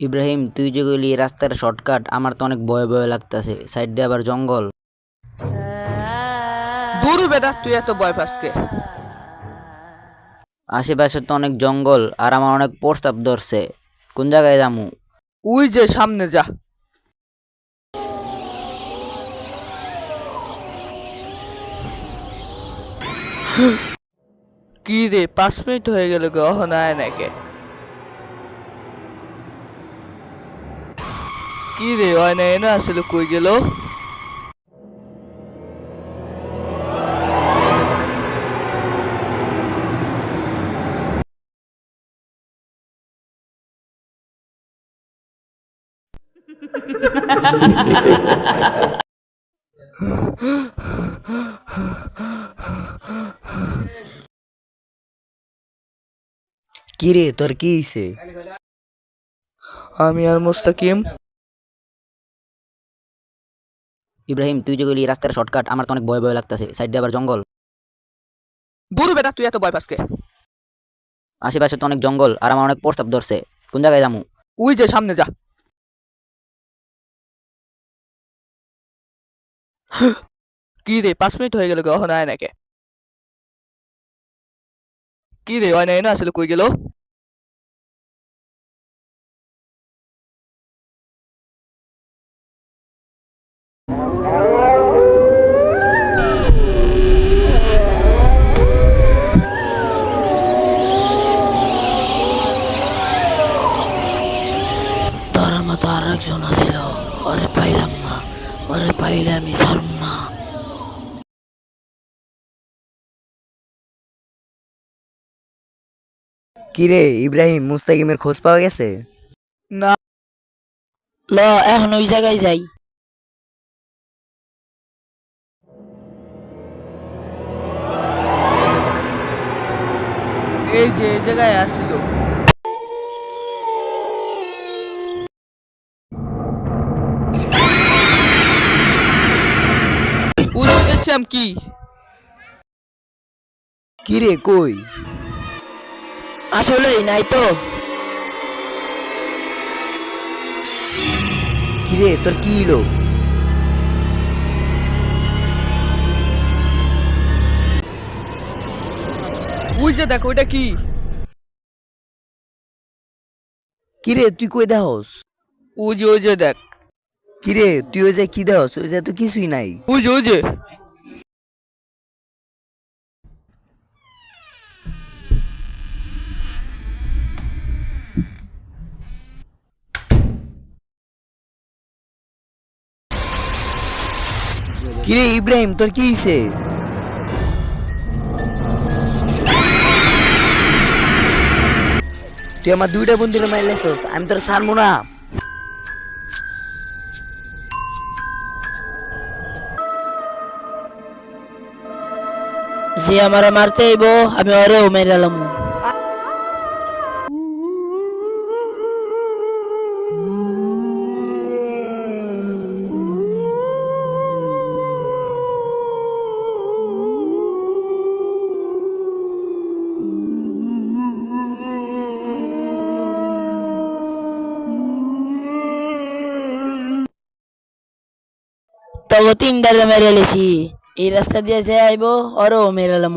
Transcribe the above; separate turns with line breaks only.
ইব্রাহিম, তুই যে গেলি এই রাস্তার শর্টকাট, আমার তো অনেক ভয় ভয় লাগতেছে। সাইড দিয়ে আবার জঙ্গল।
দূর বেটা, তুই এত ভয় পাস কে?
আশেপাশে তো অনেক জঙ্গল আর আমার অনেক প্রস্তাব ধরছে। কোন জায়গায় যামু?
ওই যে সামনে যা। কি রে, 5 মিনিট হয়ে গেল গহনা আয় নাকি? কি রে, হয় না এনে আসলে কই গেল?
কি রে, তোর কি হইছে?
আমি আর মুস্তাকিম।
ইব্রাহিম, তুই যে গেলি এই রাস্তার শর্টকাট, আমার তো অনেক ভয় ভয় লাগতেছে। সাইড দিয়ে আবার জঙ্গল।
দূর বেটা, তুই এত ভয় পাস কে?
আশেপাশে তো অনেক জঙ্গল আর আমার অনেক প্রস্তাব ধরছে। কোন জায়গায় যামু?
ওই যে সামনে যা। কি রে, 5 মিনিট হয়ে গেল গহনা আয় নাকি? কি রে, হয় না এনে আসলে কই গেল?
তার মতো আর একজন ছিল, ওরে পাইলাম না, ওরে পাইলে আমি ছাড়ব না।
কিরে ইব্রাহিম, মুস্তাকিমের খোঁজ পাওয়া গেছে?
না।
ল, এখন ওই জায়গায় যাই।
এই যে এই জায়গায় আসিল। ওই শ্যাম কি?
কিরে কই?
আসলেই নাই তো।
কিরে তোর কি হলো?
ওই যে দেখ, ওইটা কি?
কিরে তুই কই দেহস?
ওই যে দেখ।
কিরে তুই ওই যে কি দেহস? ওই যে তো কিছুই নাই।
ওই যে।
কিরে ইব্রাহিম, তোর কি হইছে? তুই আমার দুইটা বন্ধুরে মাইলেছস, আমি তোর ছাড়বো না।
যে আমারে মারতে আইব, আমি ওরেও মেরালাম। তবে তিনটারে মেরে লেছি। এই রাস্তা দিয়ে যে আইব, ওরেও মেরালাম।